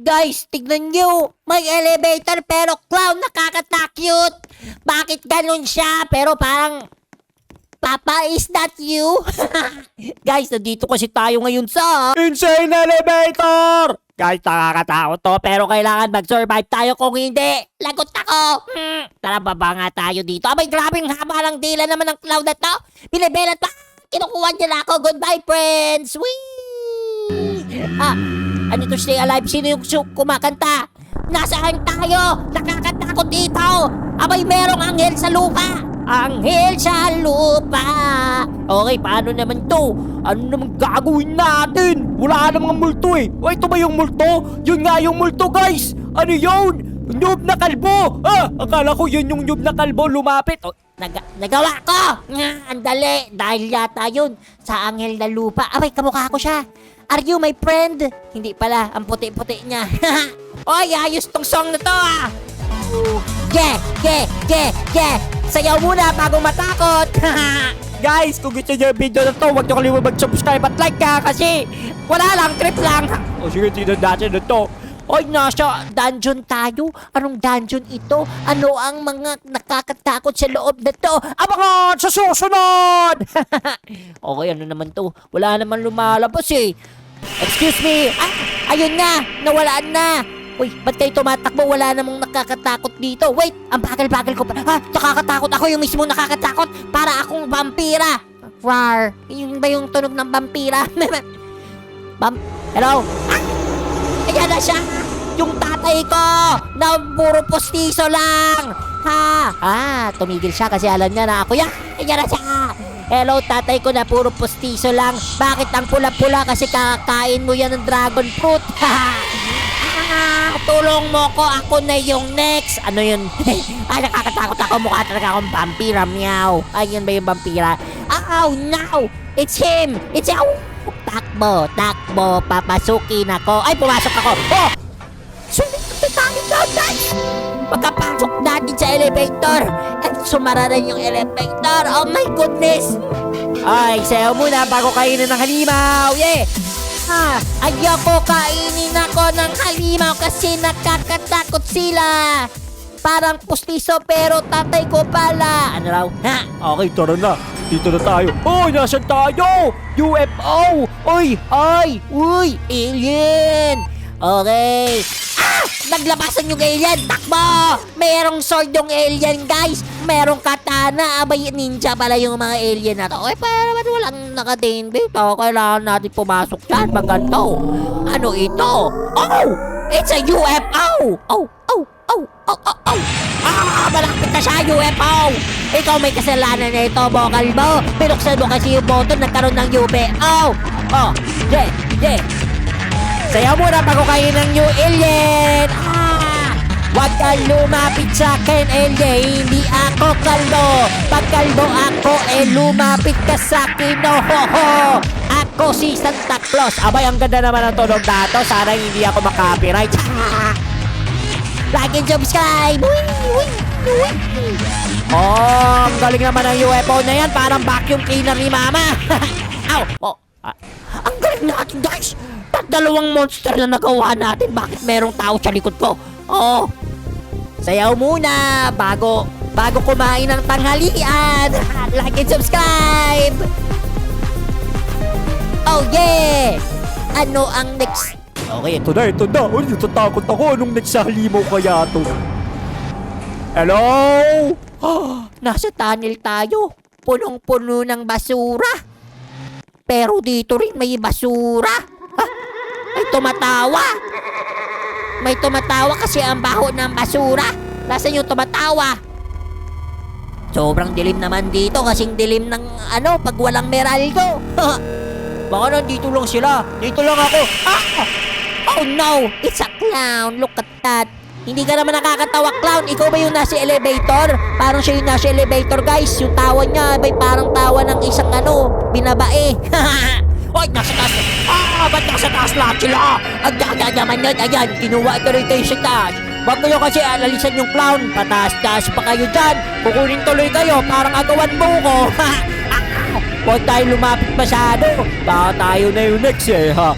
Guys, tignan nyo. May elevator pero clown, nakakatakot. Bakit ganun siya? Pero parang, Papa, is that you? Guys, nandito kasi tayo ngayon sa Insane Elevator! Guys, nakakatakot to pero kailangan mag-survive tayo kung hindi. Lagot ako! Tara, baba nga tayo dito. Abay, grabe ang haba ng dila naman ng cloud na to. Binibelat pa. Kinukuha niya na ako. Goodbye, friends! Whee! Ano to, stay alive? Sino yung kumakanta? Nasaan tayo? Nakakatakot dito! Abay, merong anghel sa lupa! Anghel sa lupa! Okay, paano naman to? Ano naman gagawin natin? Wala namang multo eh! O, ito ba yung multo? Yun nga yung multo, guys! Ano yun? Noob na kalbo! Akala ko yun yung noob na kalbo lumapit. Oh, nagawa ko! Ang dali! Dahil yata yun sa anghel na lupa. Abay, kamukha ko siya. Are you my friend? Hindi pala, ang puti-puti niya. Oy, ayos tong song na to Yeah! Sayaw muna bago matakot. Guys, kung gusto nyo yung video na to, huwag nyo kalimutan mag-subscribe at like kasi wala lang, trip lang. O sige, tignan natin na to. Oy, nasa dungeon tayo. Anong dungeon ito? Ano ang mga nakakatakot sa loob na to? Abangan sa susunod! Okay, ano naman to? Wala naman lumalabas eh. Excuse me. Ayun na. Nawalaan na. Uy, ba't kayo tumatakbo? Wala namang nakakatakot dito. Wait, ang bagal-bagal ko pa. Nakakatakot ako, yung mismo nakakatakot. Para akong vampira. Rar. Yun ba yung tunog ng vampira? Hello? Ayan na siya. Yung tatay ko na puro postiso lang. Tumigil siya kasi alam niya na ako yan. Ayan na siya. Hello, tatay ko na puro postiso lang. Bakit ang pula-pula? Kasi kakain mo yan ng dragon fruit. Tulong mo ko, ako na yung next. Ano yun? Nakakatakot ako. Mukha talaga akong vampira, meow. Yun ba yung vampira? No! It's him! It's him! Takbo, papasukin ako. Ay, pumasok ako. Sulit tayo doon, guys! Pagkapasok natin sa elevator at sumara rin yung elevator. Oh my goodness! Ay, sayo muna bago kainin ng halimaw. Yeah! Ayoko kainin ako ng halimaw kasi nakakatakot sila. Parang pustiso pero tatay ko pala. Ano raw? Okay, tara na. Dito na tayo. Nasaan tayo? UFO! Uy, alien! Okay. Naglabasan yung alien! Takbo! Merong sword yung alien, guys! Merong katana! Abay, ninja pala yung mga alien na to. Para ba't walang nakatingin dito? Kailangan natin pumasok dyan. Maganto. Ano ito? It's a UFO! Malapit na siya, UFO! Ikaw may kasalanan na ito, bokal mo! Pinuksan mo kasi yung button, nagkaroon ng UFO! Yeah! Sayaw muna bago kayo ng new alien! Huwag kang lumapit sa akin, alien! Hindi ako kalbo! Pag kalbo ako, lumapit ka sa akin, ho! Ako si Santa Claus! Abay, ang ganda naman ng tunog na to. Sana hindi ako makapiright. Like and subscribe! Ang galing naman ng UFO na yan. Parang vacuum cleaner ni Mama. Ang galing natin, guys. Dalawang monster na nagawa natin. Bakit merong tao sa likod ko? Sayaw muna bago kumain ng tanghalian. Like and subscribe! Oh yeah! Ano ang next? Okay, ito na. Natatakot ako. Anong next sa halimaw kaya to? Hello? Nasa tunnel tayo. Punong-puno ng basura. Pero dito rin may basura. May tumatawa kasi ang baho ng basura. Nasaan yung tumatawa? Sobrang dilim naman dito. Kasing dilim ng pag walang Meralco. Baka nandito lang sila. Dito lang ako. Oh no! It's a clown! Look at that! Hindi ka naman nakakatawa, clown! Ikaw ba yung nasa elevator? Parang siya yung nasa elevator, guys! Yung tawa niya, ay parang tawa ng isang binabae! Hoy! Nasa taas! Ba't nasa taas lahat sila? Ang dada naman yun! Ayan! Kinuha ito rin kayo sa taas! Huwag kayo kasi alalisan yung clown! Pataas-taas pa kayo dyan! Kukunin tuloy kayo! Parang agawan mo ko! Huwag tayo lumapit masyado. Baka tayo na yung next eh, ha?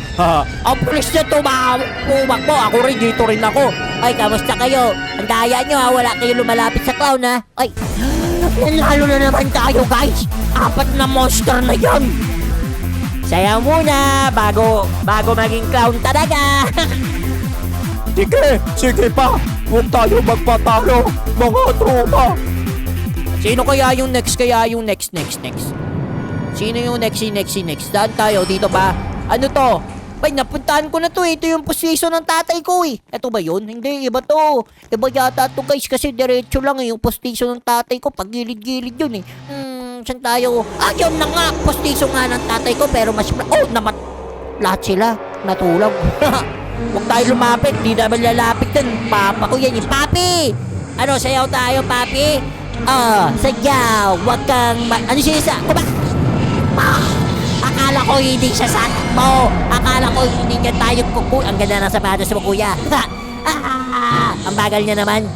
Ang pulis na tumawag mo. Ako rin, dito rin ako. Ay, kamusta kayo? Ang daya nyo ha, wala kayo lumalapit sa clown ha. Ay, lalo na naman tayo guys. 4 na monster na yan. Sayaw muna, bago maging clown talaga. Sige pa. Huwag tayo magpatalo, mga tropa. Sino kaya yung next? Sino yung next? Saan tayo? Dito ba? Ano to? Bay, napuntahan ko na to eh. Ito yung posisyon ng tatay ko eh. Ito ba yun? Hindi, iba to. Iba yata to guys kasi diretso lang eh. Yung posisyon ng tatay ko. Pag gilid-gilid yun eh. Saan tayo? Ah, yun na nga. Posisyon nga ng tatay ko pero mas... Oh, lahat sila. Natulog. Huwag tayo lumapit. Di naman lalapit dun. Papa ko yan eh. Papi! Ano, sayaw tayo, papi? Sayaw. Huwag kang... Ano siya? Akala ko hindi siya mo. Akala ko hindi niya tayo ang ganda ng sapatos mo, kuya. Ang bagal niya naman.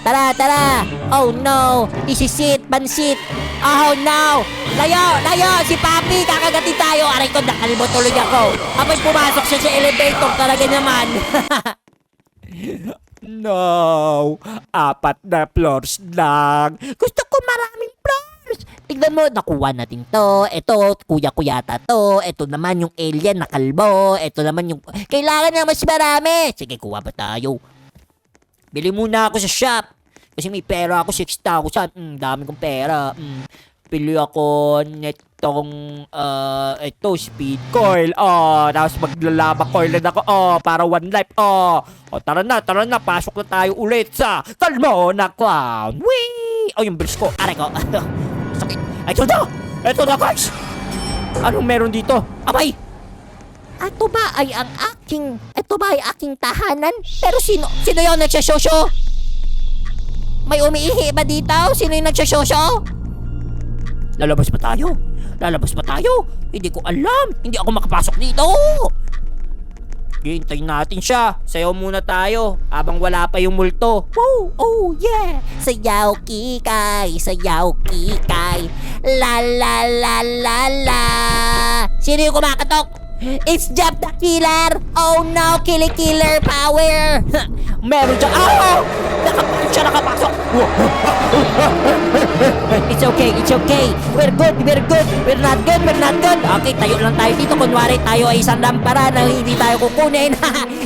Tara. Oh no. Isisit, pansit. Oh no. Layo. Si Papi, kakagatin tayo. Aray ko, nakalibot tuloy ako. Apoy pumasok siya sa elevator. Talaga naman. No. 4 na floors lang. Gusto ko maraming floors. Tignan mo, nakuha natin to. Ito, kuya-kuyata to. Ito naman yung alien na kalbo. Ito naman yung... Kailangan na mas marami. Sige, kuha ba tayo? Bili muna ako sa shop. Kasi may pera ako, 6,000. Dami kong pera. Bili ako netong... ito, speed coil. Tapos maglalaba coil na ako. Para 1 life. Tara na. Pasok na tayo ulit sa kalmo na clown. Whee! Yung bilis ko. Aray ko. Sakit. Ito na guys. Anong meron dito? Abay! Ito ba ay aking tahanan? Pero sino yung nagsasosyo? May umiihi ba dito? Sino yung nagsasosyo? Lalabas pa tayo? Hindi ko alam. Hindi ako makapasok dito. Hintayin natin siya. Sayaw muna tayo habang wala pa yung multo. Oh yeah. Sayaw kikay. La la la la la. Sino yung kumakatok? It's Jeff the Killer! Oh no, killer power! Meron siya. Nakapasok! It's okay. We're good. We're not good. Okay, tayo lang tayo dito. Kunwari tayo ay isang lampara na hindi tayo kukunin.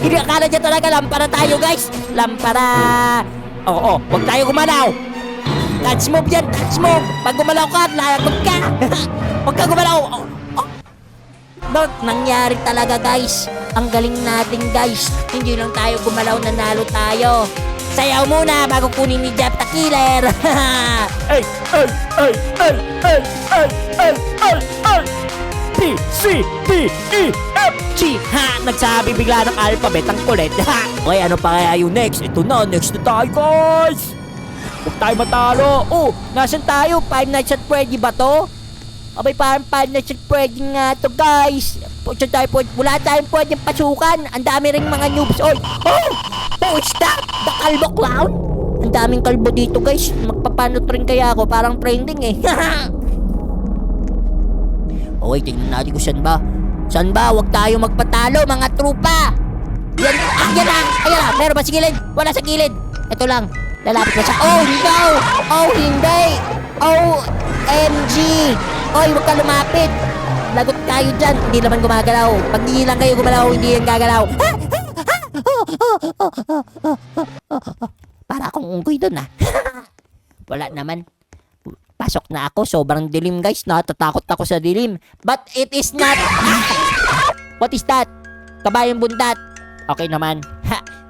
Hindi akala dyan talaga lampara tayo, guys. Lampara. Oo, wag tayo gumalaw. Touch move yan, touch move. Pag gumalaw ka, lagot ka. Wag ka gumalaw. Nangyari talaga guys. Ang galing natin guys. Hindi lang tayo gumalaw, nanalo tayo. Sayaw muna bago kunin ni Jeff the Killer. B, C, D, E, F, G. Nagsabi bigla ng alphabet ang kulit. Okay, ano pa kaya yung next? Ito na, next na tayo guys. Huwag tayo matalo. Nasaan tayo? Five Nights at Freddy ba to? Abay, parang Five Nights at Freddy nga to guys. Wala tayong pwedeng pasukan. Ang dami ring mga noobs. It's that? The kalbo clown? Ang daming kalbo dito guys. Magpapanot rin kaya ako. Parang trending eh. Okay, tingnan natin kung saan ba. Saan ba? Huwag tayo magpatalo mga trupa. Yan na. Meron ba sa gilid? Wala sa gilid. Ito lang. Lalapit pa siya. Oh no! Oh hindi! OMG! Oy, huwag ka lumapit. Lagot tayo dyan. Hindi naman gumagalaw. Pag hindi lang kayo gumalaw, hindi yan gagalaw. Para akong unggoy dun Wala naman. Pasok na ako. Sobrang dilim guys. Natatakot ako sa dilim. But it is not... What is that? Kabayang bundat. Okay naman.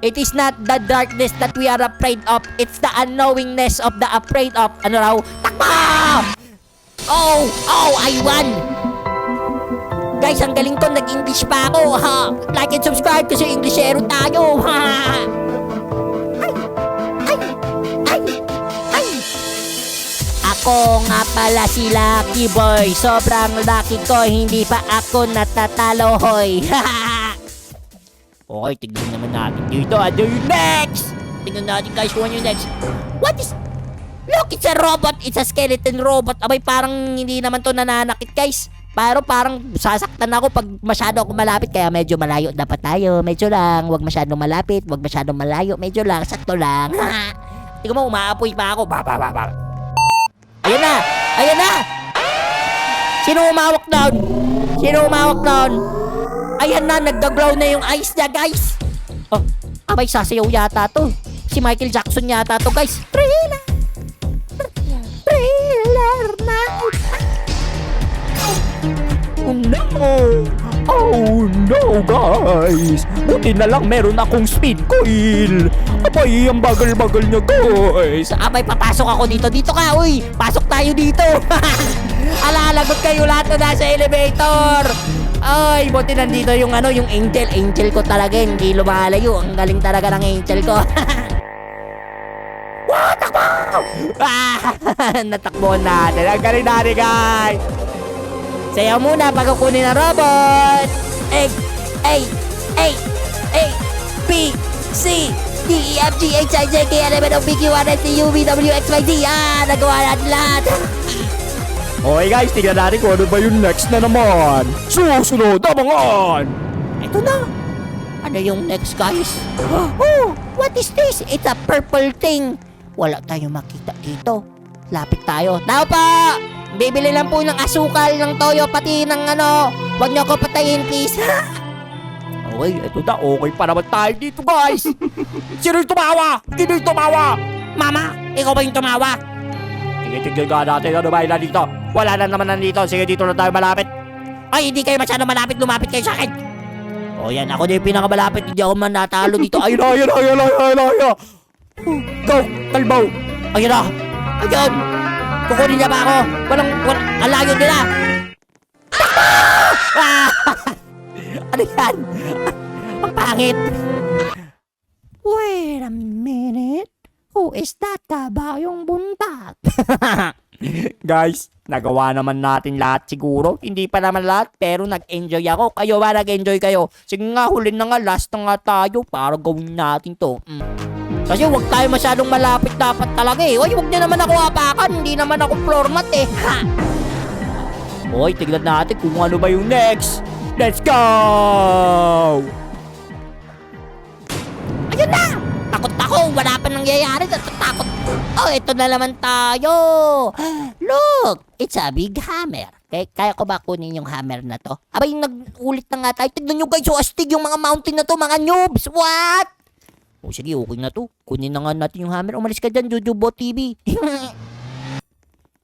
It is not the darkness that we are afraid of. It's the unknowingness of the afraid of. Ano raw? Takbo! Oh, I won! Guys, ang galing ko. Nag-English pa ako. Like and subscribe kasi Englishero tayo. Ako nga pala si Lucky Boy. Sobrang lucky ko. Hindi pa ako natatalo, hoy. Okay, tignan naman natin dito. Ano yung next? Tignan natin guys kung ano yung next. What is... Look, it's a robot. It's a skeleton robot. Abay, parang hindi naman to nananakit, guys. Pero parang sasaktan ako pag masyado ako malapit. Kaya medyo malayo dapat tayo. Medyo lang. Huwag masyadong malapit. Huwag masyadong malayo. Medyo lang. Sakto lang. Tingnan mo, umaapoy pa ako. Ayan na! Ayan na! Sino umawak down? Sino umawak down? Ayan na, nagdaglaw na yung ice niya, guys. Oh, abay, sasayaw yata to. Si Michael Jackson yata to, guys. Thriller night. Oh no! Oh no, guys! Buti na lang meron akong speed coil! Abay, ang bagal-bagal niya, guys! Abay, papasok ako dito. Dito ka, uy! Pasok tayo dito! Alalagot kayo lahat na nasa elevator! Ay, buti nandito yung yung angel. Angel ko talaga, hindi lumalayo. Ang galing talaga ng angel ko. Wow, takbo! Natakbo natin. Ang galing natin, guys! Sayaw muna pag kukunin ng robot. A, B, C, D, E, F, G, H, I, J, K, L, M, N, O, P, Q, R, S, T, U, V, W, X, Y, Z. Nagawa natin lahat. Okay, guys, tignan natin kung ano ba yung next na naman. Susunod, abangan! Ito na. Ano yung next, guys? Oh, what is this? It's a purple thing. Wala tayong makita dito. Lapit tayo. Tao pa! Bibili lang po ng asukal, ng toyo, pati ng Huwag niyo ako patayin, please. Okay, ito na. Okay pa naman tayo dito, guys. Sino yung tumawa? Sino yung tumawa? Mama, ikaw ba yung tumawa? Sige, tignan nga natin. Ano ba yun nandito? Wala na naman nandito. Sige, dito na tayo malapit. Ay, hindi kayo masyado malapit. Lumapit kayo sa akin. O yan, ako din yung pinakamalapit. Hindi ako man natalo dito. Ayun na. Go, kalbaw. Ayun na. Ayun. Kukunin niya ba ako? Walang ang layo nila. Ano yan? Ang pangit. Wait a minute. Who is that kabayong buntat? Guys, nagawa naman natin lahat siguro. Hindi pa naman lahat, pero nag-enjoy ako. Kayo ba nag-enjoy kayo? Sige nga, huli na nga, last na nga tayo para gawin natin to. Kasi huwag tayo masyadong malapit dapat talaga eh. Uy, huwag niyo naman ako apakan. Hindi naman ako floor mat eh. Ha! Uy, tignan natin kung ano ba yung next. Let's go! Ayun na! Takot ako. Wala pa nangyayari. Takot. Oh, ito na naman tayo. Look! It's a big hammer. Kaya ko ba kunin yung hammer na to? Abay, nag-ulit na nga tayo. Tignan nyo guys, so astig yung mga mountain na to. Mga noobs. What? O sige, okay na to. Kunin na nga natin yung hammer. Umalis ka dyan, Jujubot TV.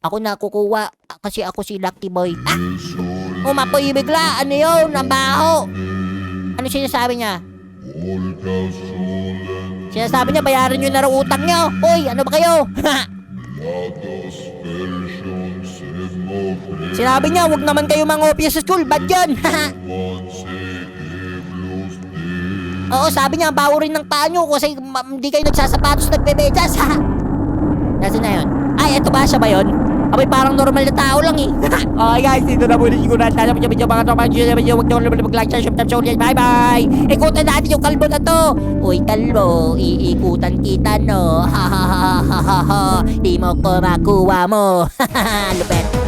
Ako na kukuha kasi ako si Lucky Boy. Umapoy bigla. Ano yun? Ang baho. Ano sinasabi niya? Sinasabi niya, bayaran nyo na raw utang nyo. Uy, ano ba kayo? Sinabi niya, wag naman kayo mangopya sa school. Bad yun. Oo, sabi niya, bawo rin ng paa nyo kasi hindi kayo nagsasapatos, nagbebedyas. Nasaan na yun? Ay, eto ba? Siya ba yun? Abay, parang normal na tao lang eh. Okay guys, dito na muna siguro natin. Alam niyo, mga tropa, huwag niyo mag-like, share, subscribe, bye-bye. Ikutan natin yung kalbo na to. Uy, kalbo, iikutan kita, no? Ha ha ha ha ha ha. Di mo ko makuha mo. Lupet.